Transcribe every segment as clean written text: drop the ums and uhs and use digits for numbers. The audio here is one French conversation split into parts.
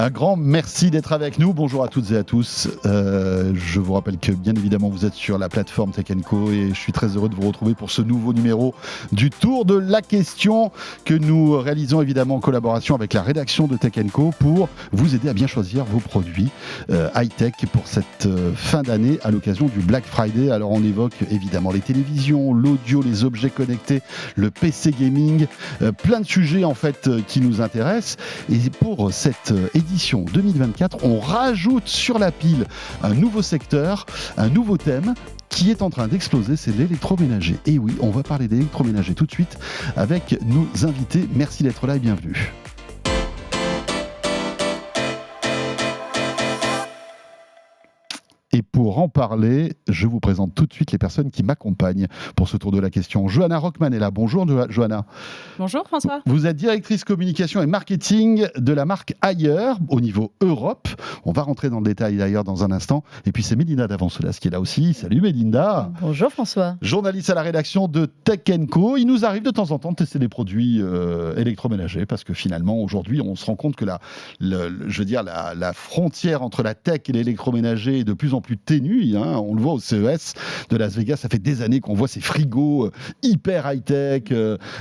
Un grand merci d'être avec nous. Bonjour à toutes et à tous. Je vous rappelle que bien évidemment vous êtes sur la plateforme Tech & Co et je suis très heureux de vous retrouver pour ce nouveau numéro du Tour de la question que nous réalisons évidemment en collaboration avec la rédaction de Tech & Co pour vous aider à bien choisir vos produits high-tech pour cette fin d'année à l'occasion du Black Friday. Alors on évoque évidemment les télévisions, l'audio, les objets connectés, le PC gaming, plein de sujets en fait qui nous intéressent. Et pour cette édition 2024, on rajoute sur la pile un nouveau secteur, un nouveau thème qui est en train d'exploser, c'est l'électroménager. Et oui, on va parler d'électroménager tout de suite avec nos invités. Merci d'être là et bienvenue. Et pour en parler, je vous présente tout de suite les personnes qui m'accompagnent pour ce tour de la question. Johanna Rockman est là. Bonjour Johanna. Bonjour François. Vous êtes directrice communication et marketing de la marque Haier au niveau Europe. On va rentrer dans le détail d'ailleurs dans un instant. Et puis c'est Mélinda Davancelas qui est là aussi. Salut Mélinda. Bonjour François. Journaliste à la rédaction de Tech & Co. Il nous arrive de temps en temps de tester des produits électroménagers parce que finalement aujourd'hui on se rend compte que la frontière entre la tech et l'électroménager est de plus en plus ténue, hein. On le voit au CES de Las Vegas, ça fait des années qu'on voit ces frigos hyper high-tech,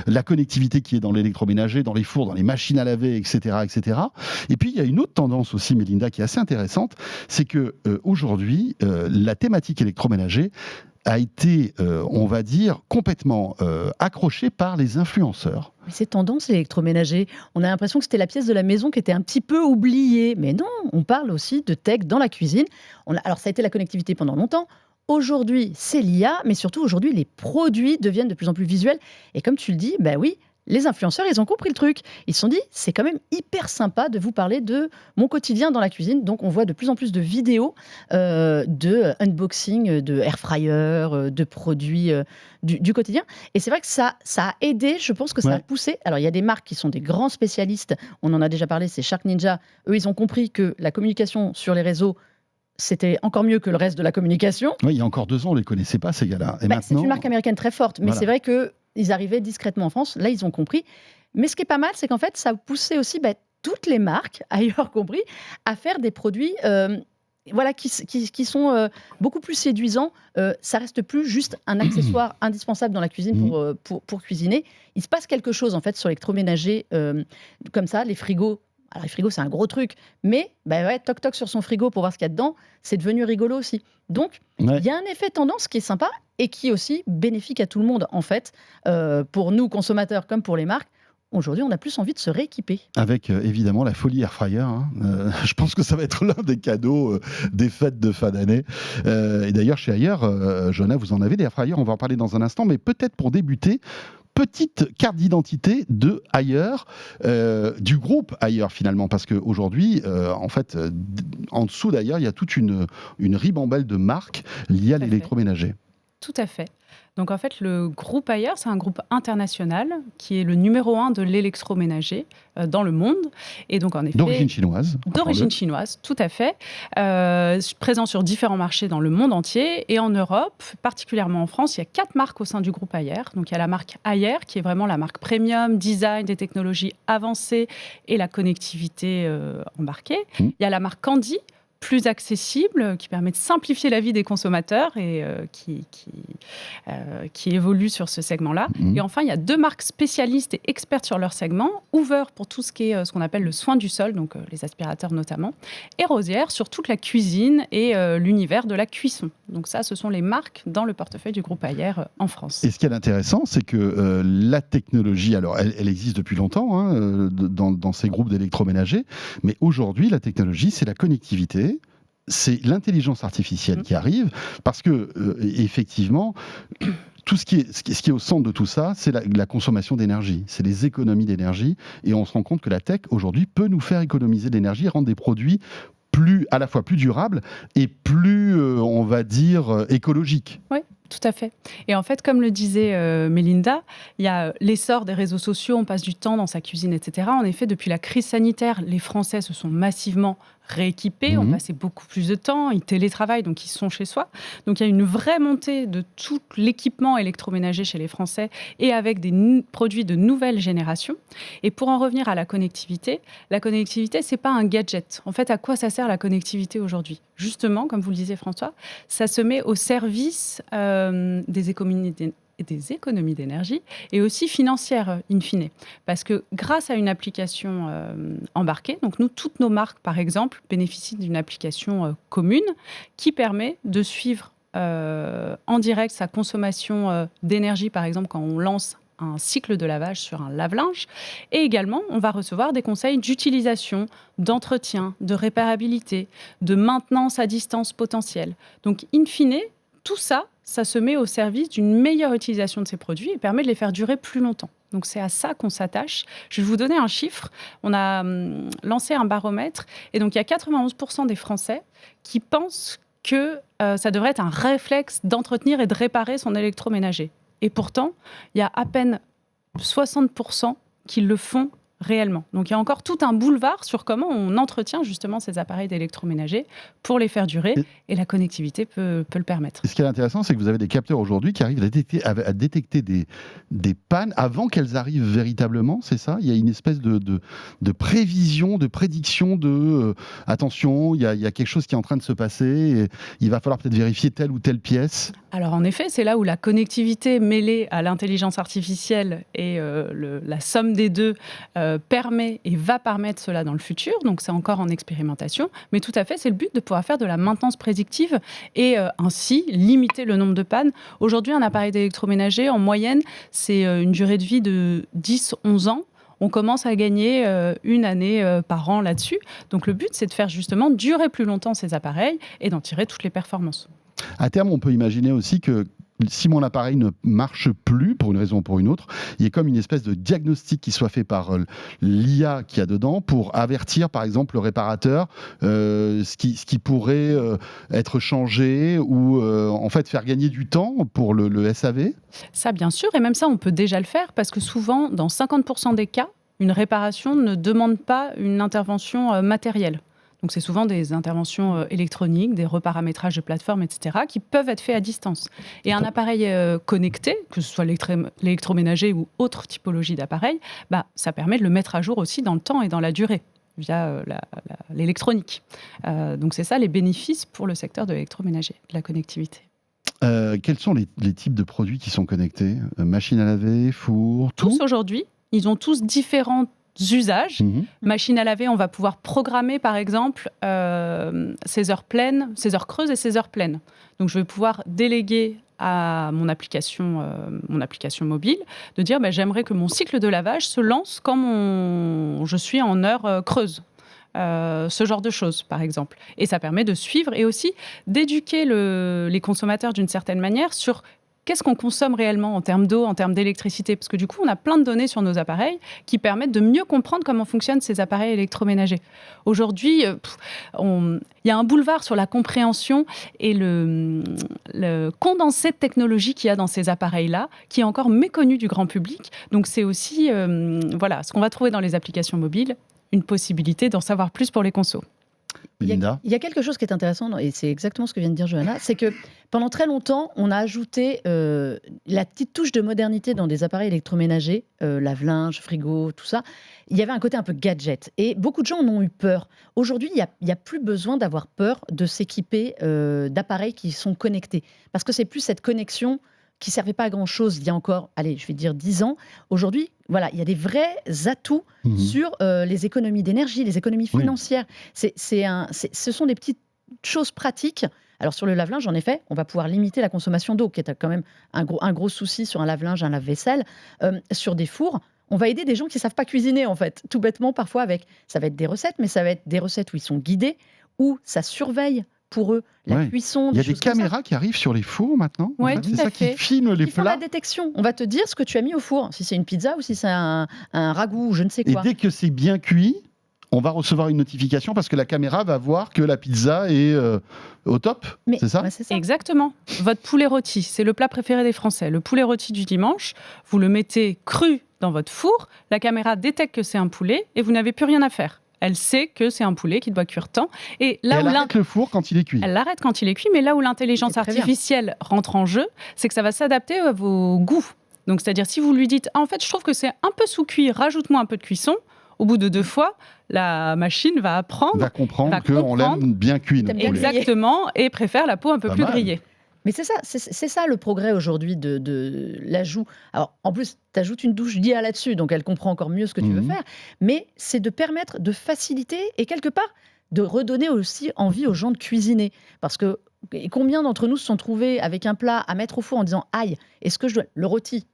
la connectivité qui est dans l'électroménager, dans les fours, dans les machines à laver, etc., etc. Et puis il y a une autre tendance aussi, Mélinda, qui est assez intéressante, c'est que aujourd'hui, la thématique électroménager a été, on va dire, complètement accrochée par les influenceurs. Mais ces tendances électroménager, on a l'impression que c'était la pièce de la maison qui était un petit peu oubliée. Mais non, on parle aussi de tech dans la cuisine. Alors ça a été la connectivité pendant longtemps. Aujourd'hui, c'est l'IA, mais surtout aujourd'hui, les produits deviennent de plus en plus visuels. Et comme tu le dis, ben oui, les influenceurs, ils ont compris le truc. Ils se sont dit, c'est quand même hyper sympa de vous parler de mon quotidien dans la cuisine. Donc, on voit de plus en plus de vidéos de unboxing, de air fryer, de produits du quotidien. Et c'est vrai que ça a aidé, je pense que ça a poussé. Alors, il y a des marques qui sont des grands spécialistes. On en a déjà parlé, c'est Shark Ninja. Eux, ils ont compris que la communication sur les réseaux, c'était encore mieux que le reste de la communication. Oui, il y a encore 2 ans, on ne les connaissait pas, ces gars-là. Et maintenant... C'est une marque américaine très forte, mais c'est vrai qu'ils arrivaient discrètement en France. Là, ils ont compris. Mais ce qui est pas mal, c'est qu'en fait, ça a poussé aussi toutes les marques, ailleurs compris, à faire des produits qui sont beaucoup plus séduisants. Ça reste plus juste un accessoire indispensable dans la cuisine pour cuisiner. Il se passe quelque chose, en fait, sur l'électroménager, comme ça, les frigos. Alors, les frigos, c'est un gros truc, mais toc-toc sur son frigo pour voir ce qu'il y a dedans, c'est devenu rigolo aussi. Donc, il y a un effet tendance qui est sympa et qui est aussi bénéfique à tout le monde, en fait, pour nous, consommateurs, comme pour les marques. Aujourd'hui, on a plus envie de se rééquiper. Avec évidemment la folie air fryer. Je pense que ça va être l'un des cadeaux des fêtes de fin d'année. Et d'ailleurs, chez Haier, Johanna, vous en avez des air fryers, on va en parler dans un instant, mais peut-être pour débuter, petite carte d'identité de Haier, du groupe Haier finalement, parce qu'aujourd'hui, en fait, en dessous d'Haier, il y a toute une ribambelle de marques liées à l'électroménager. Tout à fait. Donc en fait, le groupe Haier, c'est un groupe international qui est le numéro 1 de l'électroménager dans le monde. Et donc en effet, d'origine chinoise. D'origine chinoise, tout à fait. Présent sur différents marchés dans le monde entier. Et en Europe, particulièrement en France, il y a 4 marques au sein du groupe Haier. Donc il y a la marque Haier, qui est vraiment la marque premium, design, des technologies avancées et la connectivité embarquée. Il y a la marque Candy, plus accessible, qui permet de simplifier la vie des consommateurs et qui évolue sur ce segment-là. Et enfin, il y a 2 marques spécialistes et expertes sur leur segment. Hoover pour tout ce qui est ce qu'on appelle le soin du sol, donc les aspirateurs notamment, et Rosière sur toute la cuisine et l'univers de la cuisson. Donc ça, ce sont les marques dans le portefeuille du groupe Haier en France. Et ce qui est intéressant, c'est que la technologie, alors elle existe depuis longtemps dans ces groupes d'électroménagers, mais aujourd'hui, la technologie, c'est la connectivité. C'est l'intelligence artificielle qui arrive, parce que effectivement, tout ce qui est au centre de tout ça, c'est la consommation d'énergie, c'est les économies d'énergie, et on se rend compte que la tech aujourd'hui peut nous faire économiser de l'énergie et rendre des produits à la fois plus durables et plus, on va dire, écologiques. Oui. Tout à fait. Et en fait, comme le disait Mélinda, il y a l'essor des réseaux sociaux, on passe du temps dans sa cuisine, etc. En effet, depuis la crise sanitaire, les Français se sont massivement rééquipés, ont passé beaucoup plus de temps, ils télétravaillent, donc ils sont chez soi. Donc il y a une vraie montée de tout l'équipement électroménager chez les Français et avec des produits de nouvelle génération. Et pour en revenir à la connectivité, c'est pas un gadget. En fait, à quoi ça sert la connectivité aujourd'hui ? Justement, comme vous le disiez François, ça se met au service des économies d'énergie et aussi financières, in fine. Parce que grâce à une application embarquée, donc nous, toutes nos marques, par exemple, bénéficient d'une application commune qui permet de suivre en direct sa consommation d'énergie, par exemple, quand on lance un cycle de lavage sur un lave-linge. Et également, on va recevoir des conseils d'utilisation, d'entretien, de réparabilité, de maintenance à distance potentielle. Donc, in fine, tout ça, ça se met au service d'une meilleure utilisation de ces produits et permet de les faire durer plus longtemps. Donc, c'est à ça qu'on s'attache. Je vais vous donner un chiffre. On a lancé un baromètre et donc il y a 91% des Français qui pensent que ça devrait être un réflexe d'entretenir et de réparer son électroménager. Et pourtant, il y a à peine 60% qui le font réellement. Donc il y a encore tout un boulevard sur comment on entretient justement ces appareils d'électroménager pour les faire durer, et la connectivité peut le permettre. Ce qui est intéressant, c'est que vous avez des capteurs aujourd'hui qui arrivent à détecter des pannes avant qu'elles arrivent véritablement, c'est ça ? Il y a une espèce de prévision, de prédiction de attention, il y a quelque chose qui est en train de se passer, et il va falloir peut-être vérifier telle ou telle pièce. Alors en effet, c'est là où la connectivité mêlée à l'intelligence artificielle et la somme des deux permet et va permettre cela dans le futur. Donc c'est encore en expérimentation, mais tout à fait, c'est le but de pouvoir faire de la maintenance prédictive et ainsi limiter le nombre de pannes. Aujourd'hui, un appareil d'électroménager, en moyenne, c'est une durée de vie de 10-11 ans. On commence à gagner une année par an là-dessus. Donc le but, c'est de faire justement durer plus longtemps ces appareils et d'en tirer toutes les performances. À terme, on peut imaginer aussi que si mon appareil ne marche plus, pour une raison ou pour une autre, il y a comme une espèce de diagnostic qui soit fait par l'IA qu'il y a dedans pour avertir, par exemple, le réparateur, ce qui pourrait être changé ou en fait faire gagner du temps pour le SAV. Ça, bien sûr, et même ça, on peut déjà le faire parce que souvent, dans 50% des cas, une réparation ne demande pas une intervention matérielle. Donc, c'est souvent des interventions électroniques, des reparamétrages de plateformes, etc., qui peuvent être faits à distance. Et un appareil connecté, que ce soit l'électroménager ou autre typologie d'appareil, ça permet de le mettre à jour aussi dans le temps et dans la durée, via l'électronique. Donc, c'est ça les bénéfices pour le secteur de l'électroménager, de la connectivité. Quels sont les types de produits qui sont connectés ? Machine à laver, four, tout ? Tous aujourd'hui, ils ont tous différents usages. Machine à laver, on va pouvoir programmer par exemple ses heures pleines, ses heures creuses et ses heures pleines. Donc je vais pouvoir déléguer à mon application mobile de dire j'aimerais que mon cycle de lavage se lance quand je suis en heure creuse. Ce genre de choses, par exemple. Et ça permet de suivre et aussi d'éduquer les consommateurs d'une certaine manière sur qu'est-ce qu'on consomme réellement en termes d'eau, en termes d'électricité ? Parce que du coup, on a plein de données sur nos appareils qui permettent de mieux comprendre comment fonctionnent ces appareils électroménagers. Aujourd'hui, il y a un boulevard sur la compréhension et le condensé de technologie qu'il y a dans ces appareils-là, qui est encore méconnu du grand public. Donc c'est aussi ce qu'on va trouver dans les applications mobiles, une possibilité d'en savoir plus pour les consos. Il y a quelque chose qui est intéressant, et c'est exactement ce que vient de dire Johanna, c'est que pendant très longtemps, on a ajouté la petite touche de modernité dans des appareils électroménagers, lave-linge, frigo, tout ça. Il y avait un côté un peu gadget, et beaucoup de gens en ont eu peur. Aujourd'hui, il n'y a plus besoin d'avoir peur de s'équiper d'appareils qui sont connectés, parce que c'est plus cette connexion qui ne servait pas à grand-chose il y a encore, je vais dire 10 ans. Aujourd'hui, il y a des vrais atouts sur les économies d'énergie, les économies financières. Oui. Ce sont des petites choses pratiques. Alors sur le lave-linge, en effet, on va pouvoir limiter la consommation d'eau, qui est quand même un gros souci sur un lave-linge, un lave-vaisselle. Sur des fours, on va aider des gens qui ne savent pas cuisiner, en fait. Tout bêtement, parfois, ça va être des recettes, mais ça va être des recettes où ils sont guidés, où ça surveille pour eux la cuisson. Il y a des caméras qui arrivent sur les fours maintenant. Oui, c'est ça qui filme les plats. Ils font la détection. On va te dire ce que tu as mis au four, si c'est une pizza ou si c'est un ragoût ou je ne sais quoi. Et dès que c'est bien cuit, on va recevoir une notification parce que la caméra va voir que la pizza est au top. C'est ça ? C'est ça. Exactement. Votre poulet rôti, c'est le plat préféré des Français. Le poulet rôti du dimanche, vous le mettez cru dans votre four, la caméra détecte que c'est un poulet et vous n'avez plus rien à faire. Elle sait que c'est un poulet qui doit cuire tant. Et Et là elle où arrête le four quand il est cuit. elle l'arrête quand il est cuit, mais là où l'intelligence C'est très bien. artificielle rentre en jeu, c'est que ça va s'adapter à vos goûts. Donc, c'est-à-dire, si vous lui dites, ah, en fait, je trouve que c'est un peu sous-cuit, rajoute-moi un peu de cuisson, au bout de 2 fois, la machine va apprendre Va comprendre va qu'on comprendre. l'aime bien cuit, notre T'aimes bien poulet. exactement et préfère la peau un peu Pas plus mal. grillée. Mais c'est ça le progrès aujourd'hui de l'ajout. Alors, en plus, tu ajoutes une douche d'IA là-dessus, donc elle comprend encore mieux ce que tu veux Mhm. faire. Mais c'est de permettre de faciliter et quelque part de redonner aussi envie aux gens de cuisiner. Parce que et combien d'entre nous se sont trouvés avec un plat à mettre au four en disant aïe, est-ce que je dois. Le rôti.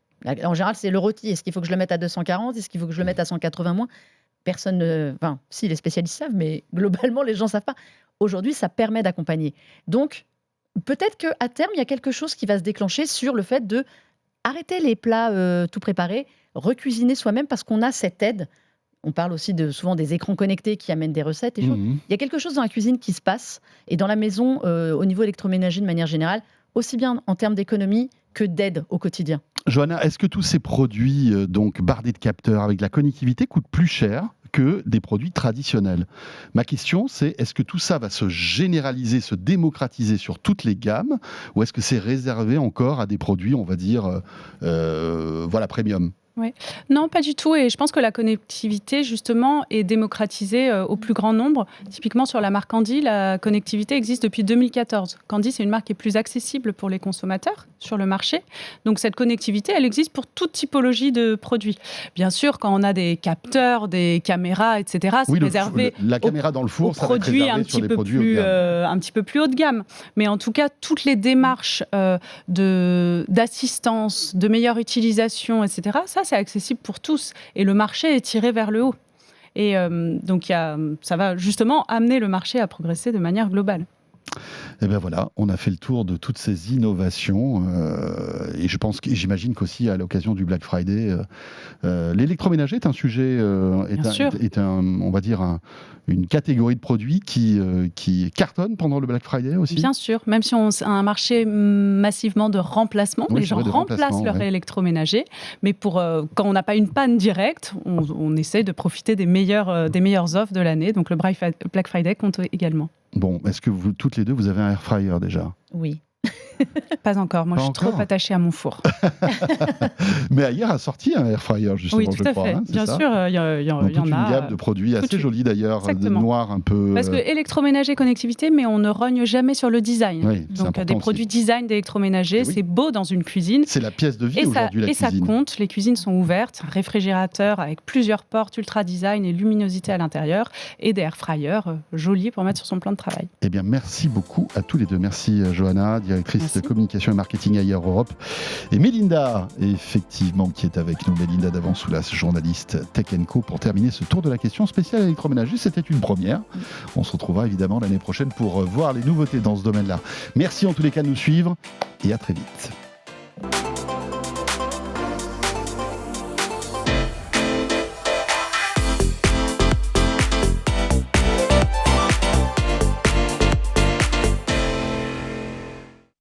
En général, c'est le rôti. Est-ce qu'il faut que je le mette à 240? Est-ce qu'il faut que je le mette à 180 moins? Personne ne. Enfin, si, les spécialistes savent, mais globalement, les gens ne savent pas. Aujourd'hui, ça permet d'accompagner. Donc, peut-être qu'à terme, il y a quelque chose qui va se déclencher sur le fait de arrêter les plats tout préparés, recuisiner soi-même parce qu'on a cette aide. On parle aussi souvent des écrans connectés qui amènent des recettes et choses. Mhm. Il y a quelque chose dans la cuisine qui se passe et dans la maison, au niveau électroménager de manière générale, aussi bien en termes d'économie que d'aide au quotidien. Johanna, est-ce que tous ces produits donc bardés de capteurs avec de la connectivité coûtent plus cher que des produits traditionnels? Ma question, c'est est-ce que tout ça va se généraliser, se démocratiser sur toutes les gammes, ou est-ce que c'est réservé encore à des produits, on va dire, voilà, premium? Non, pas du tout. Et je pense que la connectivité, justement, est démocratisée au plus grand nombre. Typiquement, sur la marque Candy, la connectivité existe depuis 2014. Candy, c'est une marque qui est plus accessible pour les consommateurs sur le marché. Donc, cette connectivité, elle existe pour toute typologie de produits. Bien sûr, quand on a des capteurs, des caméras, etc., c'est Oui, réservé la aux caméra dans le four, ça va être produits réservé sur des produits haut de gamme. un petit peu plus haut de gamme. Mais en tout cas, toutes les démarches d'assistance, de meilleure utilisation, etc., ça, c'est accessible pour tous. Et le marché est tiré vers le haut. Et donc, ça va justement amener le marché à progresser de manière globale. Et bien voilà, on a fait le tour de toutes ces innovations et j'imagine qu'aussi à l'occasion du Black Friday, l'électroménager est un sujet, on va dire une catégorie de produits qui cartonne pendant le Black Friday aussi. Bien sûr, même si on a un marché massivement de remplacement, Oui, les gens de remplacent remplacement, leur ouais. électroménager, mais quand on n'a pas une panne directe, on essaie de profiter des meilleures offres de l'année, donc le Black Friday compte également. Bon, est-ce que vous, toutes les deux, vous avez un air fryer déjà? Oui. Pas encore, moi Pas je suis encore. trop attachée à mon four. Mais Ayer a sorti un air fryer justement, Oui, tout je à crois. fait, Hein, c'est bien ça. sûr, il y Donc, en toute une a. gamme de produits assez toute- jolis d'ailleurs, de Exactement. noir un peu. Parce que électroménager, connectivité, mais on ne rogne jamais sur le design. Oui, c'est Donc important des aussi. produits design d'électroménager, Eh oui. c'est beau dans une cuisine. C'est la pièce de vie Et aujourd'hui, la ça cuisine. compte, les cuisines sont ouvertes, un réfrigérateur avec plusieurs portes, ultra design et luminosité à l'intérieur, et des air fryers jolis pour mettre sur son plan de travail. Eh bien, merci beaucoup à tous les deux. Merci Johanna, directrice Merci. de communication et marketing Ayer Europe. Et Mélinda, effectivement, qui est avec nous. Mélinda Davansoulas, journaliste Tech Co. Pour terminer ce tour de la question spéciale électroménager, c'était une première. On se retrouvera évidemment l'année prochaine pour voir les nouveautés dans ce domaine-là. Merci en tous les cas de nous suivre et à très vite.